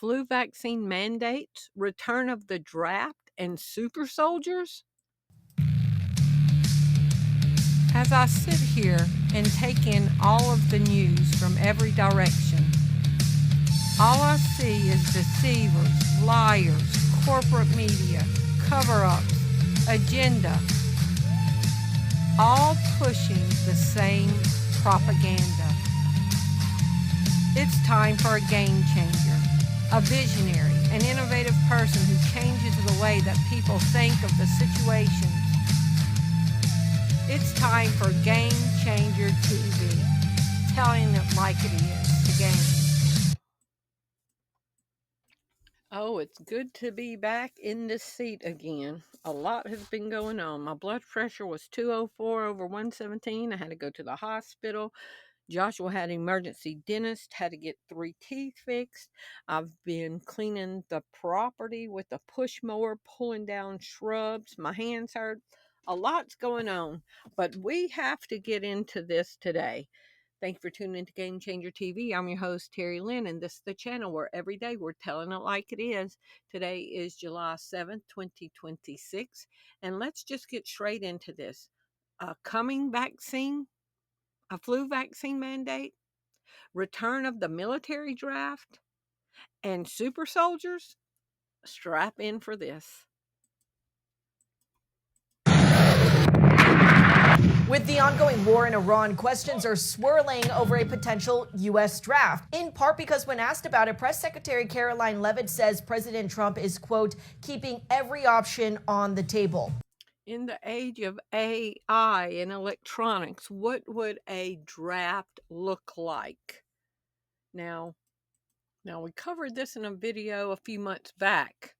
flu vaccine mandates, return of the draft, and super soldiers? As I sit here and take in all of the news from every direction, all I see is deceivers, liars, corporate media, cover-ups, agenda, all pushing the same propaganda. It's time for a game changer, a visionary, an innovative person who changes the way that people think of the situations. It's time for Game Changer TV, telling it like it is, the game. Oh, it's good to be back in this seat again. A lot has been going on. My blood pressure was 204 over 117. I had to go to the hospital. Joshua had an emergency dentist, had to get 3 teeth fixed. I've been cleaning the property with a push mower, pulling down shrubs. My hands hurt. A lot's going on, but we have to get into this today. Thank you for tuning into Game Changer TV. I'm your host, Terri Lynn, and this is the channel where every day we're telling it like it is. Today is July 7th, 2026, and let's just get straight into this. A coming vaccine, a flu vaccine mandate, return of the military draft, and super soldiers. Strap in for this. With the ongoing war in Iran, questions are swirling over a potential U.S. draft, in part because when asked about it, Press Secretary Caroline Leavitt says President Trump is, quote, keeping every option on the table. In the age of AI and electronics, what would a draft look like? Now we covered this in a video a few months back.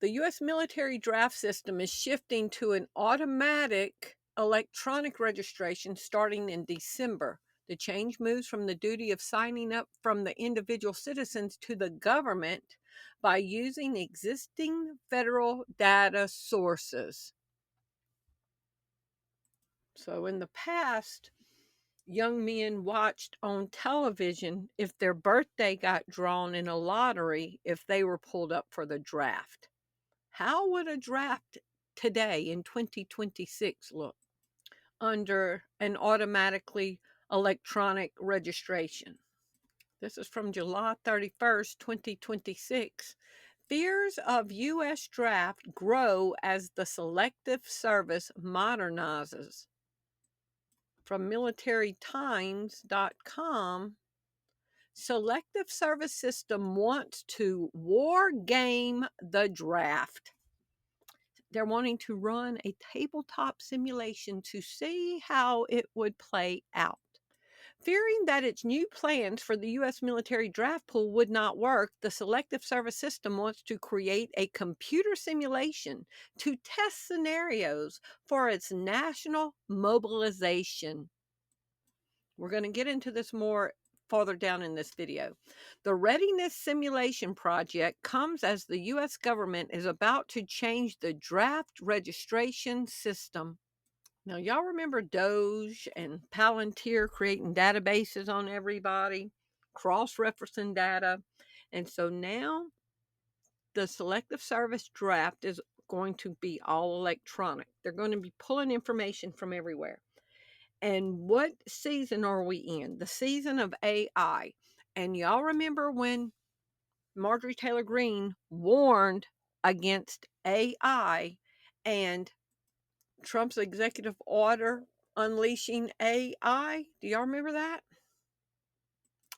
The U.S. military draft system is shifting to an automatic electronic registration starting in December. The change moves from the duty of signing up from the individual citizens to the government by using existing federal data sources. So in the past, young men watched on television if their birthday got drawn in a lottery if they were pulled up for the draft. How would a draft today in 2026 look under an automatically electronic registration? This is from July 31st, 2026. Fears of U.S. draft grow as the Selective Service modernizes. From militarytimes.com, Selective Service System wants to war game the draft. They're wanting to run a tabletop simulation to see how it would play out. Fearing that its new plans for the U.S. military draft pool would not work, the Selective Service System wants to create a computer simulation to test scenarios for its national mobilization. We're going to get into this more farther down in this video. The Readiness Simulation Project comes as the U.S. government is about to change the draft registration system. Now, y'all remember Doge and Palantir creating databases on everybody, cross-referencing data. And so now the Selective Service draft is going to be all electronic. They're going to be pulling information from everywhere. And what season are we in? The season of AI. And y'all remember when Marjorie Taylor Greene warned against AI and Trump's executive order unleashing AI? Do y'all remember that?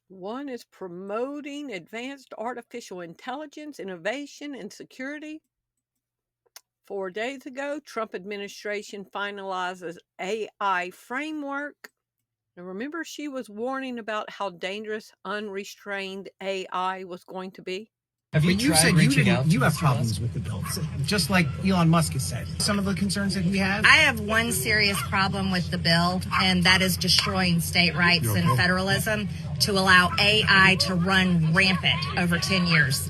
One is promoting advanced artificial intelligence, innovation, and security. 4 days ago, Trump administration finalizes AI framework. And remember, she was warning about how dangerous unrestrained AI was going to be. Have you said you have problems with the bill, just like Elon Musk has said. Some of the concerns that he has? I have one serious problem with the bill, and that is destroying state rights and federalism to allow AI to run rampant over 10 years.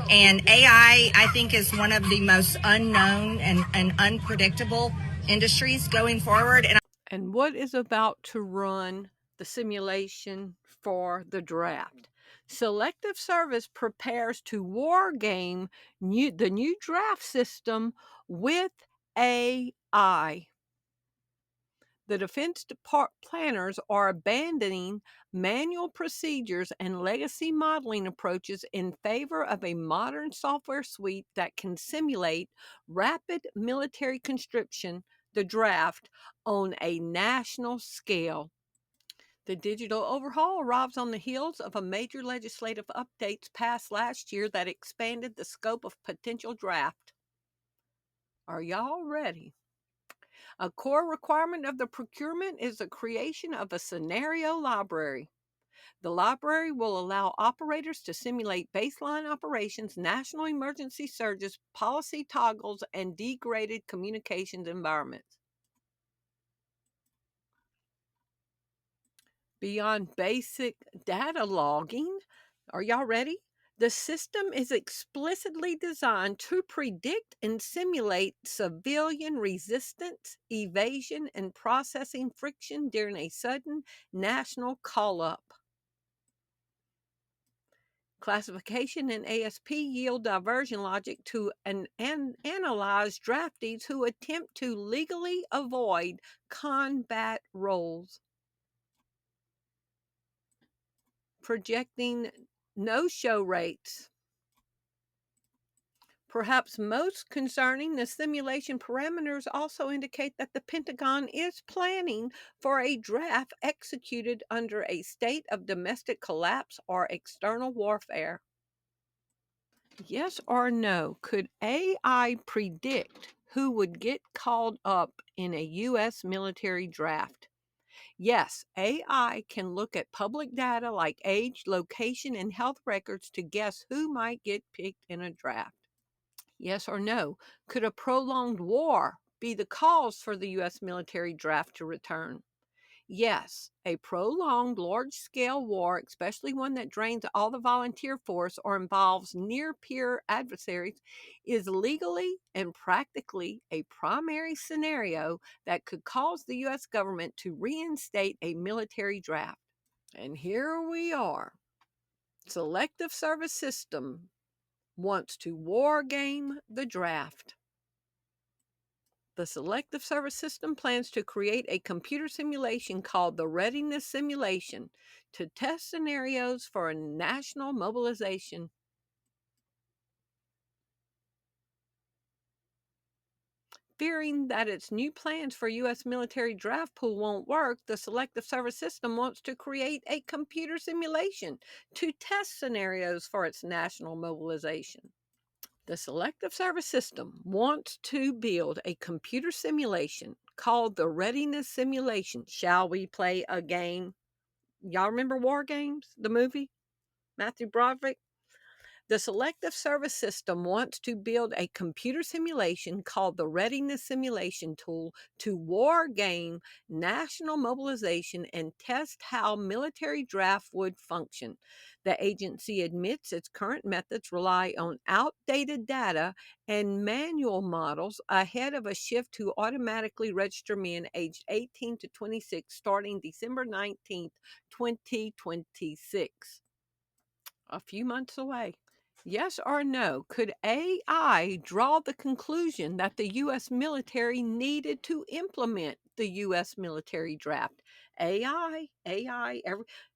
And AI, I think, is one of the most unknown and unpredictable industries going forward. And what is about to run the simulation for the draft? Selective Service prepares to war game the new draft system with AI. The defense planners are abandoning manual procedures and legacy modeling approaches in favor of a modern software suite that can simulate rapid military conscription, the draft, on a national scale. The digital overhaul arrives on the heels of a major legislative updates passed last year that expanded the scope of potential draft. Are y'all ready? A core requirement of the procurement is the creation of a scenario library. The library will allow operators to simulate baseline operations, national emergency surges, policy toggles, and degraded communications environments. Beyond basic data logging, are y'all ready? The system is explicitly designed to predict and simulate civilian resistance, evasion, and processing friction during a sudden national call-up. Classification and ASP yield diversion logic to analyze draftees who attempt to legally avoid combat roles. Projecting no-show rates. Perhaps most concerning, the simulation parameters also indicate that the Pentagon is planning for a draft executed under a state of domestic collapse or external warfare. Yes or no, could AI predict who would get called up in a U.S. military draft? Yes, AI can look at public data like age, location, and health records to guess who might get picked in a draft. Yes or no, could a prolonged war be the cause for the U.S. military draft to return? Yes, a prolonged large-scale war, especially one that drains all the volunteer force or involves near-peer adversaries, is legally and practically a primary scenario that could cause the U.S. government to reinstate a military draft. And here we are. Selective Service System wants to war game the draft. The Selective Service System plans to create a computer simulation called the Readiness Simulation to test scenarios for a national mobilization. Fearing that its new plans for U.S. military draft pool won't work, the Selective Service System wants to create a computer simulation to test scenarios for its national mobilization. The Selective Service System wants to build a computer simulation called the Readiness Simulation. Shall we play a game? Y'all remember War Games, the movie? Matthew Broderick? The Selective Service System wants to build a computer simulation called the Readiness Simulation Tool to war game national mobilization and test how military draft would function. The agency admits its current methods rely on outdated data and manual models ahead of a shift to automatically register men aged 18 to 26 starting December 19th, 2026. A few months away. Yes or no, could AI draw the conclusion that the U.S. military needed to implement the U.S. military draft?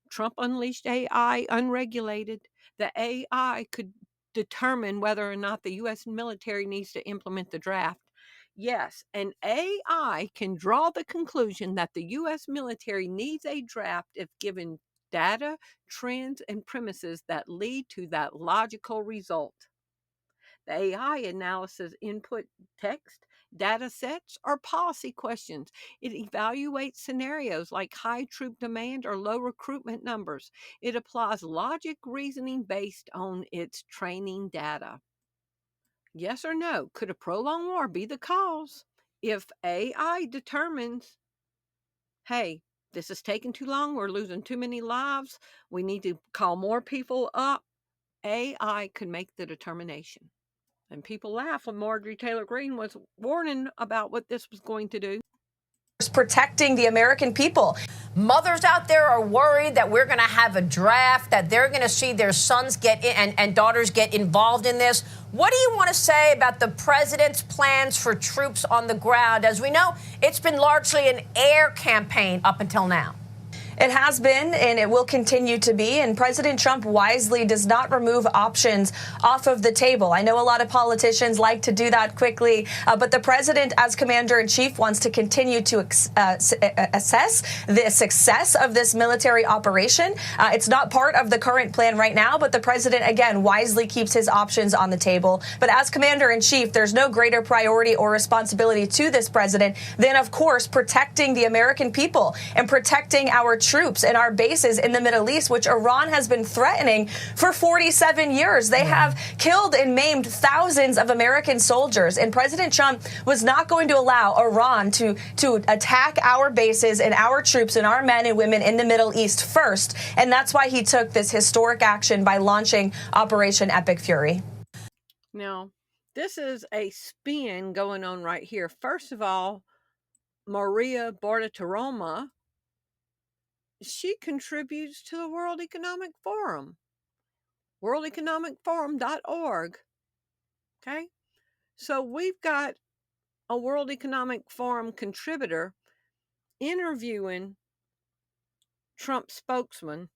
Trump unleashed AI unregulated. The AI could determine whether or not the U.S. military needs to implement the draft. Yes, an AI can draw the conclusion that the U.S. military needs a draft if given data, trends, and premises that lead to that logical result. The AI analysis input text, data sets, or policy questions. It evaluates scenarios like high troop demand or low recruitment numbers. It applies logic reasoning based on its training data. Yes or no, could a prolonged war be the cause? If AI determines, hey, this is taking too long, we're losing too many lives, we need to call more people up, AI could make the determination. And people laugh when Marjorie Taylor Greene was warning about what this was going to do. protecting the American people. Mothers out there are worried that we're going to have a draft, that they're going to see their sons get in and daughters get involved in this. What do you want to say about the president's plans for troops on the ground? As we know, it's been largely an air campaign up until now. It has been, and it will continue to be, and President Trump wisely does not remove options off of the table. I know a lot of politicians like to do that quickly, but the president, as commander-in-chief, wants to continue to assess the success of this military operation. It's not part of the current plan right now, but the president, again, wisely keeps his options on the table. But as commander-in-chief, there's no greater priority or responsibility to this president than, of course, protecting the American people and protecting our troops and our bases in the Middle East, which Iran has been threatening for 47 years. They have killed and maimed thousands of American soldiers, and President Trump was not going to allow Iran to attack our bases and our troops and our men and women in the Middle East first, and that's why he took this historic action by launching Operation Epic Fury. Now, this is a spin going on right here. First of all, Maria Bartiromo, she contributes to the World Economic Forum, worldeconomicforum.org. Okay, so we've got a World Economic Forum contributor interviewing Trump spokesman,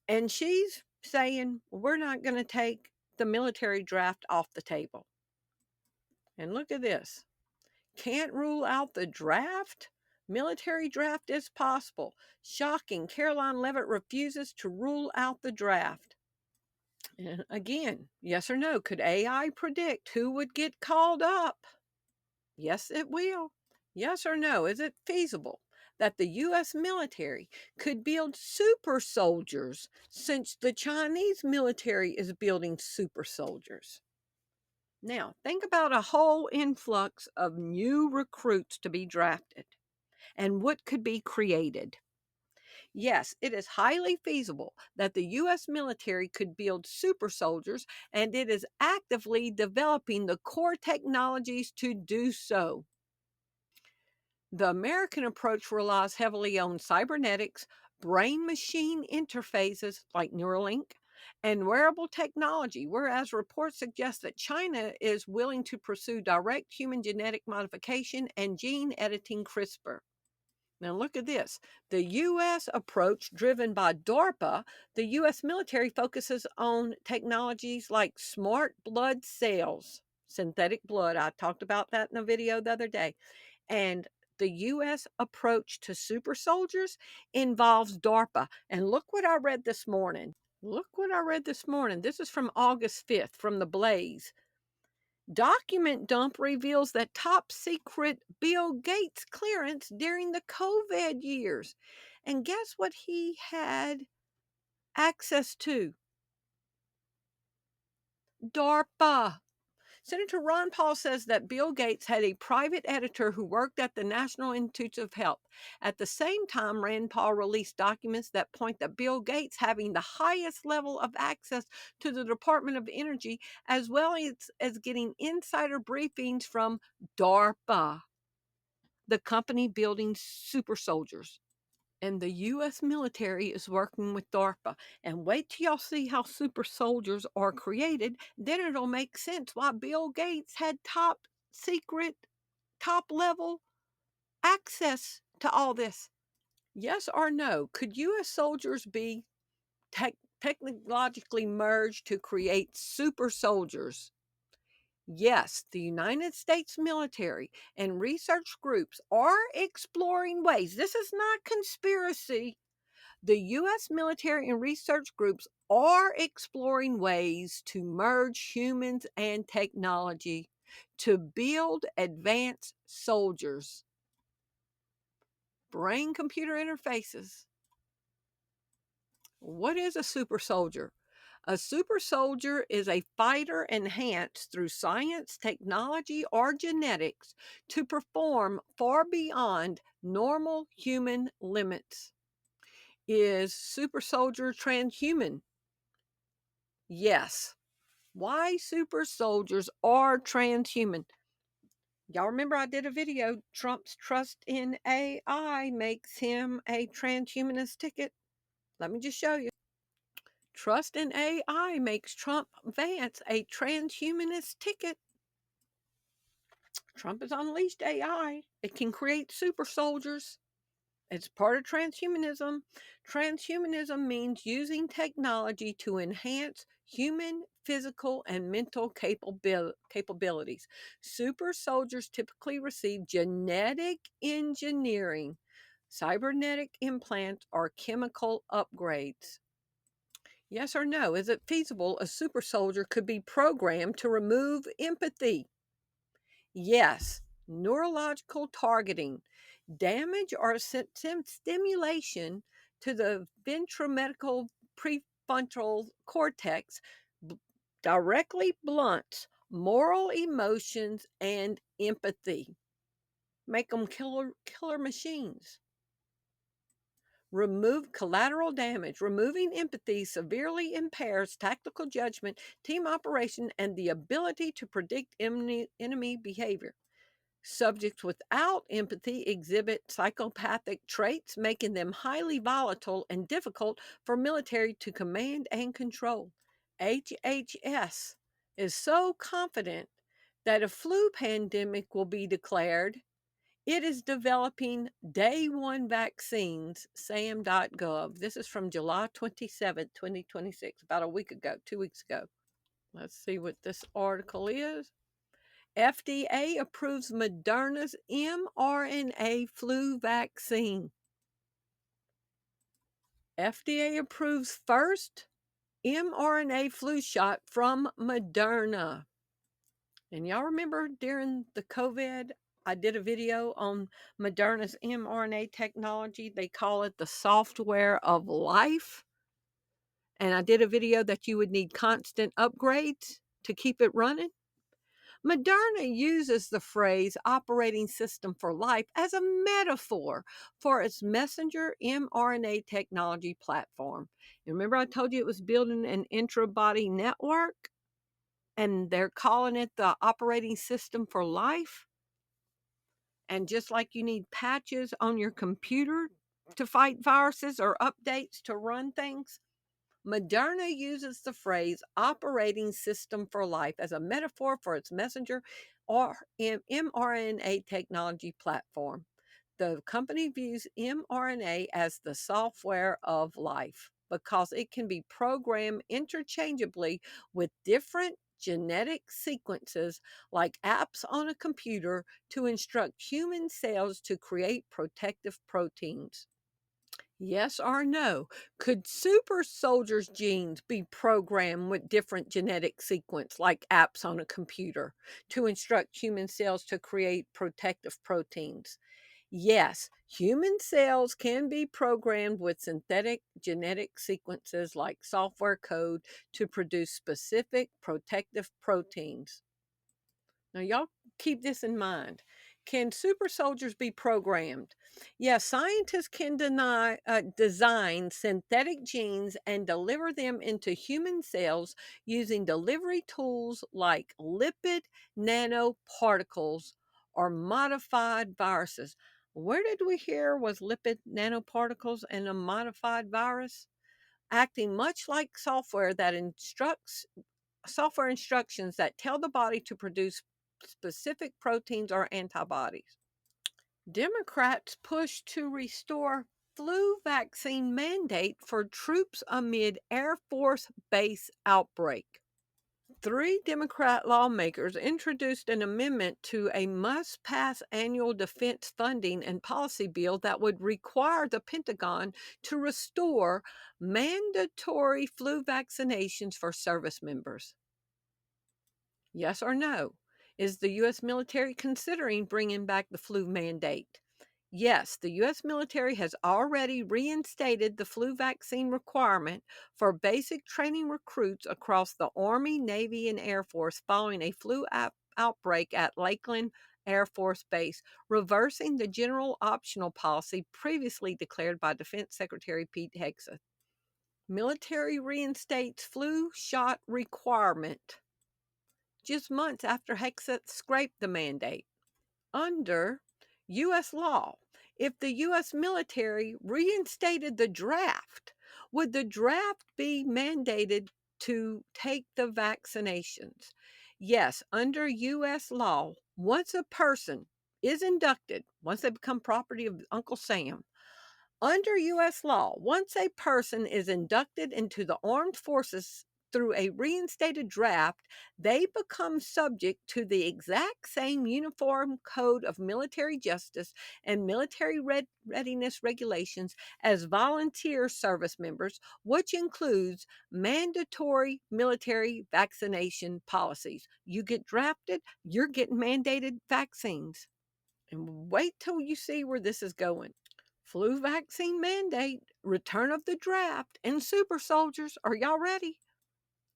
and she's saying we're not going to take the military draft off the table. And look at this. Can't rule out the draft? Military draft is possible. Shocking. Caroline Leavitt refuses to rule out the draft. And again, yes or no? Could AI predict who would get called up? Yes, it will. Yes or no? Is it feasible that the U.S. military could build super soldiers since the Chinese military is building super soldiers? Now, think about a whole influx of new recruits to be drafted and what could be created. Yes, it is highly feasible that the U.S. military could build super soldiers, and it is actively developing the core technologies to do so. The American approach relies heavily on cybernetics, brain-machine interfaces like Neuralink, and wearable technology, whereas reports suggest that China is willing to pursue direct human genetic modification and gene editing CRISPR. Now look at this. The U.S. approach, driven by DARPA, the U.S. military focuses on technologies like smart blood cells, synthetic blood. I talked about that in a video the other day. And the U.S. approach to super soldiers involves DARPA. And look what I read this morning. Look what I read this morning. This is from August 5th from the Blaze. Document dump reveals that top secret Bill Gates clearance during the COVID years. And guess what he had access to? DARPA. Senator Ron Paul says that Bill Gates had a private editor who worked at the National Institutes of Health. At the same time, Rand Paul released documents that point to Bill Gates having the highest level of access to the Department of Energy, as well as getting insider briefings from DARPA, the company building super soldiers. And the U.S. military is working with DARPA. And wait till y'all see how super soldiers are created. Then it'll make sense why Bill Gates had top secret, top level access to all this. Yes or no? Could U.S. soldiers be technologically merged to create super soldiers? Yes, the United States military and research groups are exploring ways. This is not conspiracy. The U.S. military and research groups are exploring ways to merge humans and technology to build advanced soldiers. Brain-computer interfaces. What is a super soldier? A super soldier is a fighter enhanced through science, technology, or genetics to perform far beyond normal human limits. Is super soldier transhuman? Yes. Why super soldiers are transhuman? Y'all remember I did a video, Trump's trust in AI makes him a transhumanist ticket. Let me just show you. Trust in AI makes Trump Vance a transhumanist ticket. Trump has unleashed AI. It can create super soldiers. It's part of transhumanism. Transhumanism means using technology to enhance human, physical, and mental capabilities. Super soldiers typically receive genetic engineering, cybernetic implants, or chemical upgrades. Yes or no? Is it feasible a super soldier could be programmed to remove empathy? Yes. Neurological targeting, damage or stimulation to the ventromedical prefrontal cortex directly blunts moral emotions and empathy. Make them killer machines. Remove collateral damage. Removing empathy severely impairs tactical judgment, team operation, and the ability to predict enemy behavior. Subjects without empathy exhibit psychopathic traits, making them highly volatile and difficult for military to command and control. HHS is so confident that a flu pandemic will be declared, it is developing day one vaccines, sam.gov. This is from July 27, 2026, about a week ago, 2 weeks ago. Let's see what this article is. FDA approves Moderna's mRNA flu vaccine. FDA approves first mRNA flu shot from Moderna. And y'all remember during the COVID, I did a video on Moderna's mRNA technology. They call it the software of life. And I did a video that you would need constant upgrades to keep it running. Moderna uses the phrase operating system for life as a metaphor for its messenger mRNA technology platform. And remember, I told you it was building an intra-body network, and they're calling it the operating system for life. And just like you need patches on your computer to fight viruses or updates to run things, Moderna uses the phrase operating system for life as a metaphor for its messenger or mRNA technology platform. The company views mRNA as the software of life because it can be programmed interchangeably with different genetic sequences like apps on a computer to instruct human cells to create protective proteins. Yes or no? Could super soldiers' genes be programmed with different genetic sequence like apps on a computer to instruct human cells to create protective proteins? Yes, human cells can be programmed with synthetic genetic sequences like software code to produce specific protective proteins. Now, y'all keep this in mind. Can super soldiers be programmed? Yes, scientists can design synthetic genes and deliver them into human cells using delivery tools like lipid nanoparticles or modified viruses. Where did we hear was lipid nanoparticles and a modified virus? Acting much like software instructions that tell the body to produce specific proteins or antibodies. Democrats push to restore flu vaccine mandate for troops amid Air Force base outbreak. 3 Democrat lawmakers introduced an amendment to a must-pass annual defense funding and policy bill that would require the Pentagon to restore mandatory flu vaccinations for service members. Yes or no? Is the U.S. military considering bringing back the flu mandate? Yes, the U.S. military has already reinstated the flu vaccine requirement for basic training recruits across the Army, Navy, and Air Force following a flu outbreak at Lakeland Air Force Base, reversing the general optional policy previously declared by Defense Secretary Pete Hegseth. Military reinstates flu shot requirement just months after Hegseth scraped the mandate. under U.S. law, if the U.S. military reinstated the draft, would the draft be mandated to take the vaccinations? Yes, under U.S. law, once a person is inducted, once they become property of Uncle Sam, under U.S. law, once a person is inducted into the armed forces through a reinstated draft, they become subject to the exact same uniform code of military justice and military readiness regulations as volunteer service members, which includes mandatory military vaccination policies. You get drafted, you're getting mandated vaccines. And wait till you see where this is going. Flu vaccine mandate, return of the draft, and super soldiers. Are y'all ready?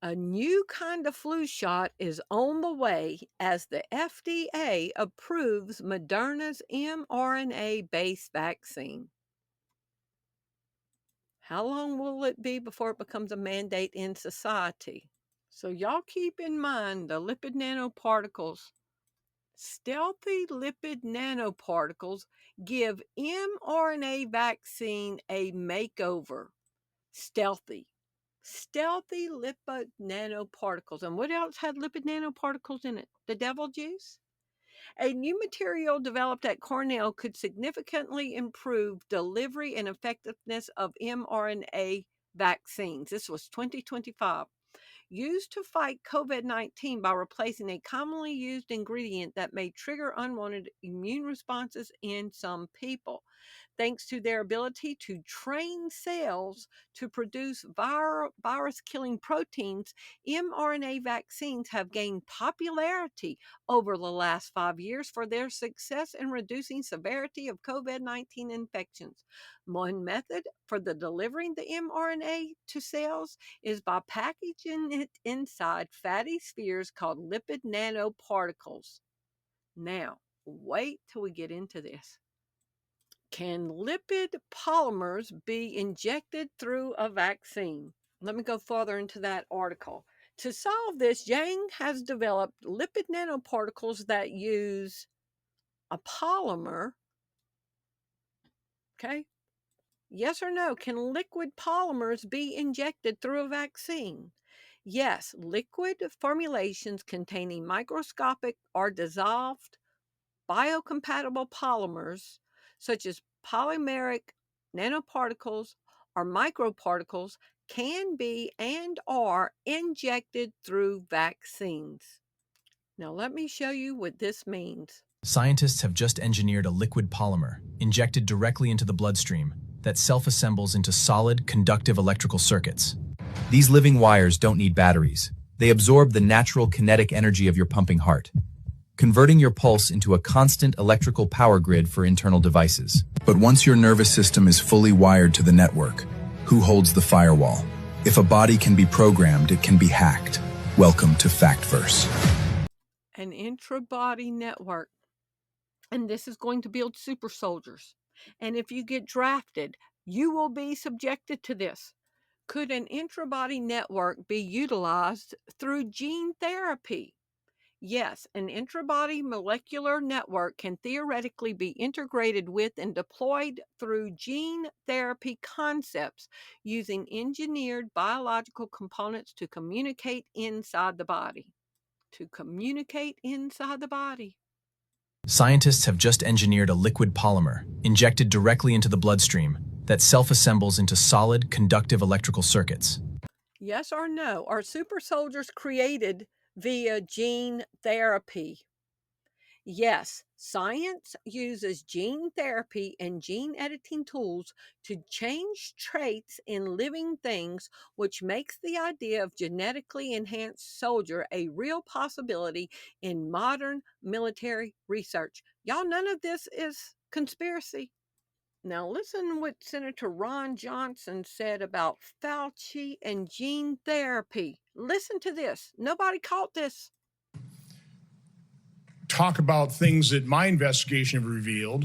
A new kind of flu shot is on the way as the FDA approves Moderna's mRNA-based vaccine. How long will it be before it becomes a mandate in society? So y'all keep in mind the lipid nanoparticles. Stealthy lipid nanoparticles give mRNA vaccine a makeover. Stealthy lipid nanoparticles. And what else had lipid nanoparticles in it? The devil juice? A new material developed at Cornell could significantly improve delivery and effectiveness of mRNA vaccines. This was 2025. Used to fight COVID-19 by replacing a commonly used ingredient that may trigger unwanted immune responses in some people. Thanks to their ability to train cells to produce virus-killing proteins, mRNA vaccines have gained popularity over the last 5 years for their success in reducing severity of COVID-19 infections. One method for delivering the mRNA to cells is by packaging it inside fatty spheres called lipid nanoparticles. Now, wait till we get into this. Can lipid polymers be injected through a vaccine? Let me go further into that article. To solve this, Yang has developed lipid nanoparticles that use a polymer. Okay. Yes or no? Can liquid polymers be injected through a vaccine? Yes, liquid formulations containing microscopic or dissolved biocompatible polymers, such as polymeric nanoparticles or microparticles, can be and are injected through vaccines. Now, let me show you what this means. Scientists have just engineered a liquid polymer injected directly into the bloodstream that self-assembles into solid, conductive electrical circuits. These living wires don't need batteries. They absorb the natural kinetic energy of your pumping heart, converting your pulse into a constant electrical power grid for internal devices. But once your nervous system is fully wired to the network, who holds the firewall? If a body can be programmed, it can be hacked. Welcome to Factverse. An intra-body network. And this is going to build super soldiers. And if you get drafted, you will be subjected to this. Could an intra-body network be utilized through gene therapy? Yes, an intrabody molecular network can theoretically be integrated with and deployed through gene therapy concepts using engineered biological components to communicate inside the body. Scientists have just engineered a liquid polymer injected directly into the bloodstream that self-assembles into solid, conductive electrical circuits. Yes or no? Are super soldiers created via gene therapy? Yes, science uses gene therapy and gene editing tools to change traits in living things, which makes the idea of genetically enhanced soldier a real possibility in modern military research. Y'all, none of this is conspiracy. Now listen what Senator Ron Johnson said about Fauci and gene therapy. Listen to this. Nobody caught this. Talk about things that my investigation have revealed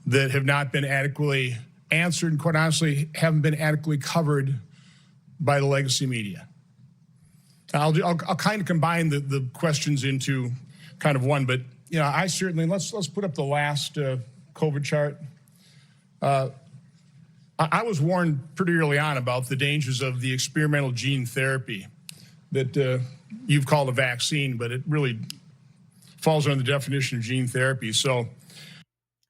that have not been adequately answered and, quite honestly, haven't been adequately covered by the legacy media. I'll kind of combine the questions into kind of one, but I certainly, let's put up the last COVID chart. I was warned pretty early on about the dangers of the experimental gene therapy that you've called a vaccine, but it really falls under the definition of gene therapy. So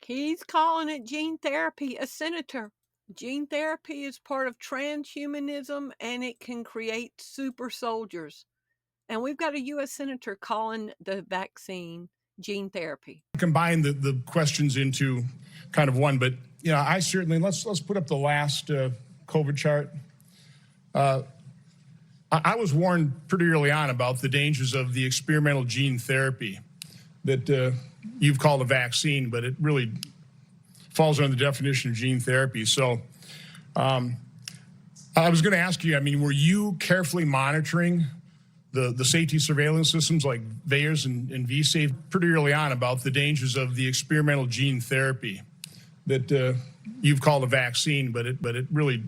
he's calling it gene therapy, a senator. Gene therapy is part of transhumanism, and it can create super soldiers. And we've got a U.S. senator calling the vaccine gene therapy. Combine the questions into kind of one, but I certainly, let's put up the last COVID chart. I was warned pretty early on about the dangers of the experimental gene therapy that you've called a vaccine, but it really falls under the definition of gene therapy. So I was going to ask you, were you carefully monitoring the safety surveillance systems like VAERS and vSafe pretty early on about the dangers of the experimental gene therapy that you've called a vaccine, but it really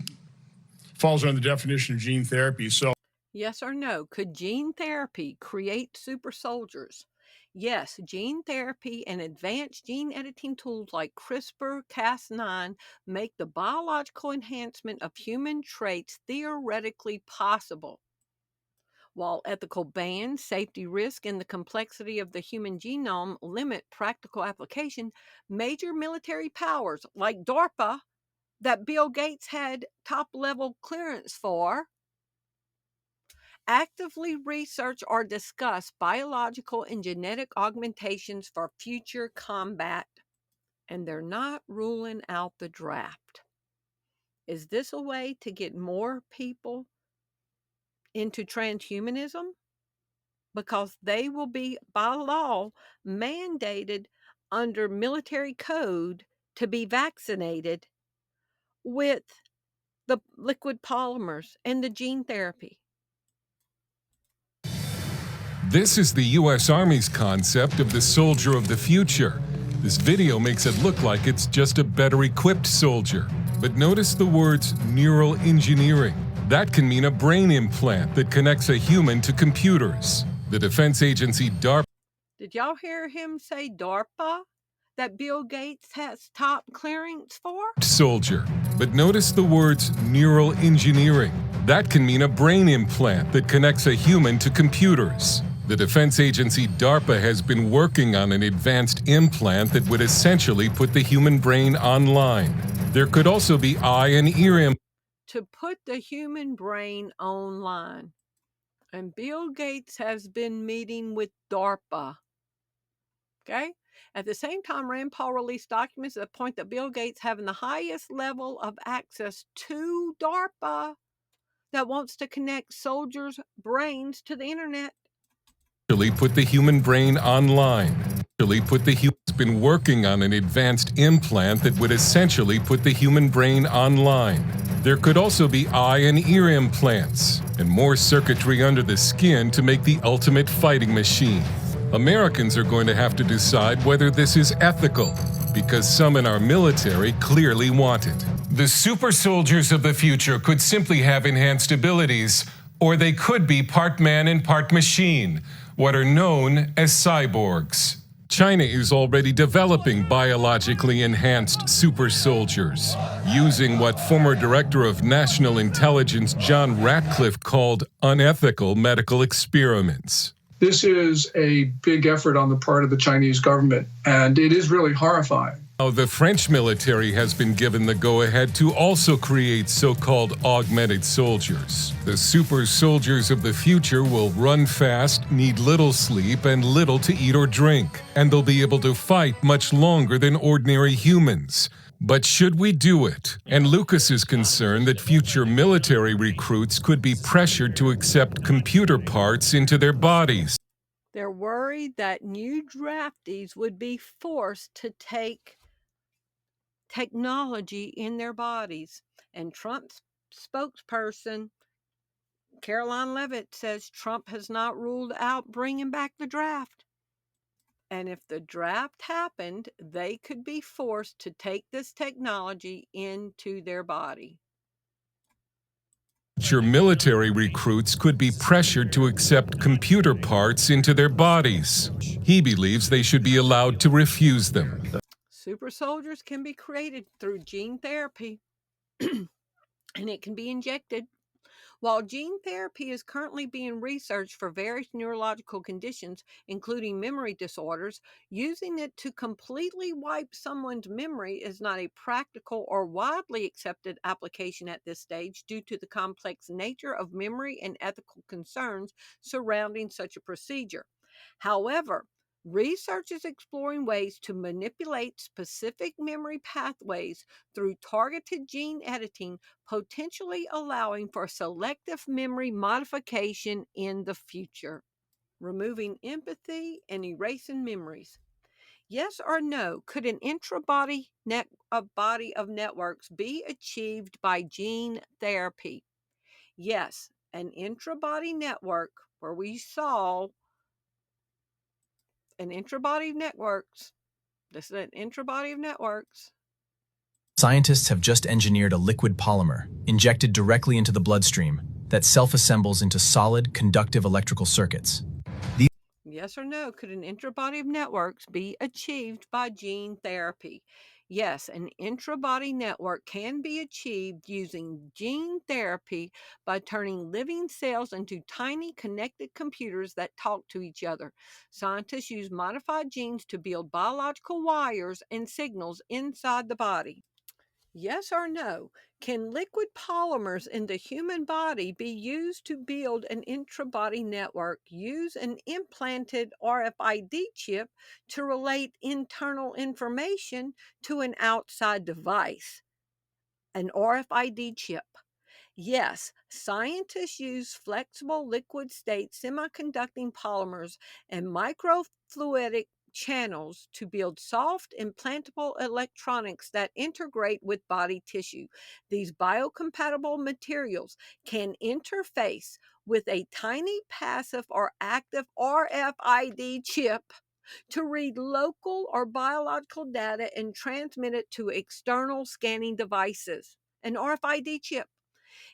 falls under the definition of gene therapy. So yes or no, could gene therapy create super soldiers? Yes, gene therapy and advanced gene editing tools like CRISPR-Cas9 make the biological enhancement of human traits theoretically possible. While ethical bans, safety risk, and the complexity of the human genome limit practical application, major military powers like DARPA, that Bill Gates had top-level clearance for, actively research or discuss biological and genetic augmentations for future combat, and they're not ruling out the draft. Is this a way to get more people into transhumanism? Because they will be, by law, mandated under military code to be vaccinated with the liquid polymers and the gene therapy. This is the U.S. Army's concept of the soldier of the future. This video makes it look like it's just a better equipped soldier. But notice the words neural engineering. That can mean a brain implant that connects a human to computers. The defense agency DARPA. Did y'all hear him say DARPA? That Bill Gates has top clearance for? Soldier. But notice the words neural engineering. That can mean a brain implant that connects a human to computers. The defense agency DARPA has been working on an advanced implant that would essentially put the human brain online. There could also be eye and ear implants. To put the human brain online. And Bill Gates has been meeting with DARPA. Okay? At the same time, Rand Paul released documents that point that Bill Gates having the highest level of access to DARPA that wants to connect soldiers' brains to the internet. Put the human brain online. Has been working on an advanced implant that would essentially put the human brain online. There could also be eye and ear implants and more circuitry under the skin to make the ultimate fighting machine. Americans are going to have to decide whether this is ethical, because some in our military clearly want it. The super soldiers of the future could simply have enhanced abilities, or they could be part man and part machine, what are known as cyborgs. China is already developing biologically enhanced super soldiers, using what former Director of National Intelligence John Ratcliffe called unethical medical experiments. This is a big effort on the part of the Chinese government, and it is really horrifying. Now, the French military has been given the go-ahead to also create so-called augmented soldiers. The super soldiers of the future will run fast, need little sleep, and little to eat or drink, and they'll be able to fight much longer than ordinary humans. But should we do it? And Lucas is concerned that future military recruits could be pressured to accept computer parts into their bodies. They're worried that new draftees would be forced to take technology in their bodies. And Trump's spokesperson, Caroline Leavitt, says Trump has not ruled out bringing back the draft. And if the draft happened, they could be forced to take this technology into their body. Future military recruits could be pressured to accept computer parts into their bodies. He believes they should be allowed to refuse them. Super soldiers can be created through gene therapy, and it can be injected. While gene therapy is currently being researched for various neurological conditions, including memory disorders, using it to completely wipe someone's memory is not a practical or widely accepted application at this stage due to the complex nature of memory and ethical concerns surrounding such a procedure. However, research is exploring ways to manipulate specific memory pathways through targeted gene editing, potentially allowing for selective memory modification in the future, removing empathy and erasing memories. Yes or no, could an intra-body body of networks be achieved by gene therapy? Yes, an intra-body network where we saw an intra-body networks. This is an intra-body of networks. Scientists have just engineered a liquid polymer injected directly into the bloodstream that self-assembles into solid, conductive electrical circuits. Yes or no, could an intra-body of networks be achieved by gene therapy? Yes, an intra-body network can be achieved using gene therapy by turning living cells into tiny connected computers that talk to each other. Scientists use modified genes to build biological wires and signals inside the body. Yes or no? Can liquid polymers in the human body be used to build an intra-body network? Use an implanted RFID chip to relate internal information to an outside device. An RFID chip. Yes, scientists use flexible liquid state semiconducting polymers and microfluidic channels to build soft implantable electronics that integrate with body tissue. These biocompatible materials can interface with a tiny passive or active RFID chip to read local or biological data and transmit it to external scanning devices. An RFID chip.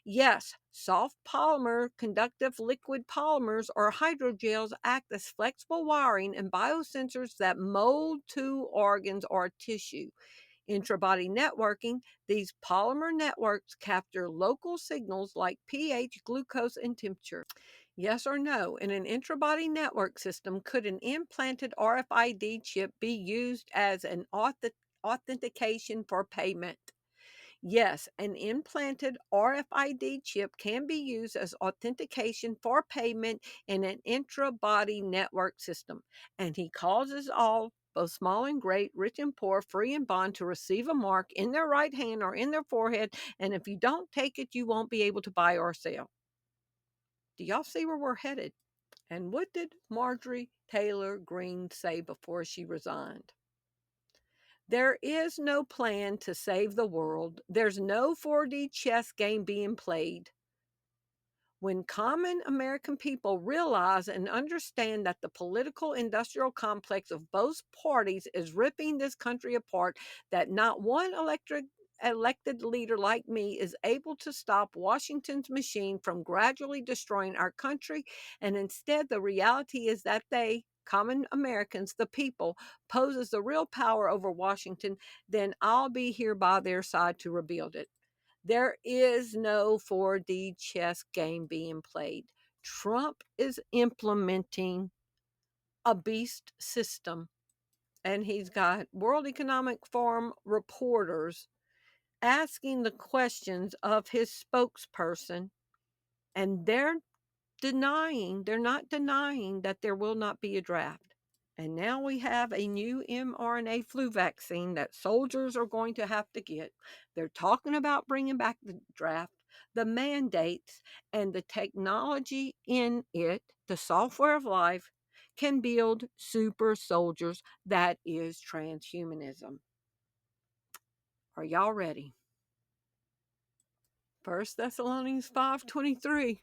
Yes, soft polymer conductive liquid polymers or hydrogels act as flexible wiring and biosensors that mold to organs or tissue. Intrabody networking, these polymer networks capture local signals like pH, glucose, and temperature. Yes or no, in an intrabody network system, could an implanted RFID chip be used as an authentication for payment? Yes, an implanted RFID chip can be used as authentication for payment in an intra-body network system, and he causes all, both small and great, rich and poor, free and bond, to receive a mark in their right hand or in their forehead, and if you don't take it, you won't be able to buy or sell. Do y'all see where we're headed? And what did Marjorie Taylor Greene say before she resigned? There is no plan to save the world. There's no 4D chess game being played. When common American people realize and understand that the political industrial complex of both parties is ripping this country apart, that not one elected leader like me is able to stop Washington's machine from gradually destroying our country, and instead the reality is that they, common Americans, the people, poses the real power over Washington, then I'll be here by their side to rebuild it. There is no 4D chess game being played. Trump is implementing a beast system, and he's got World Economic Forum reporters asking the questions of his spokesperson, and they're not denying that there will not be a draft. And now we have a new mRNA flu vaccine that soldiers are going to have to get. They're talking about bringing back the draft, the mandates, and the technology in it, the software of life, can build super soldiers. That is transhumanism. Are y'all ready? 1 Thessalonians 5:23.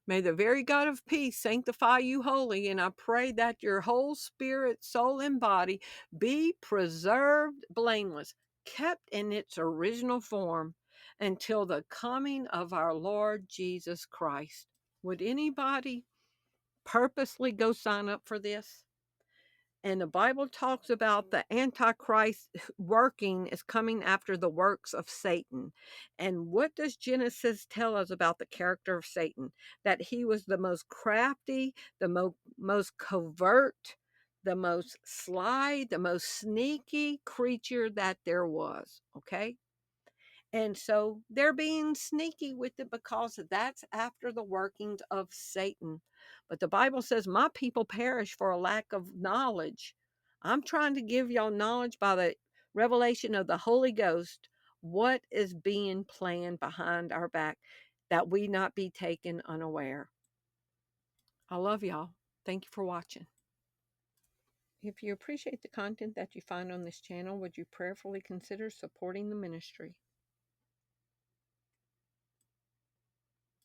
May the very God of peace sanctify you wholly, and I pray that your whole spirit, soul, and body be preserved blameless, kept in its original form. until the coming of our Lord Jesus Christ. Would anybody purposely go sign up for this? And the Bible talks about the Antichrist working is coming after the works of Satan. And what does Genesis tell us about the character of Satan? That he was the most crafty, the most covert, the most sly, the most sneaky creature that there was. Okay? And so they're being sneaky with it because that's after the workings of Satan. But the Bible says, my people perish for a lack of knowledge. I'm trying to give y'all knowledge by the revelation of the Holy Ghost, what is being planned behind our back, that we not be taken unaware. I love y'all. Thank you for watching. If you appreciate the content that you find on this channel, would you prayerfully consider supporting the ministry?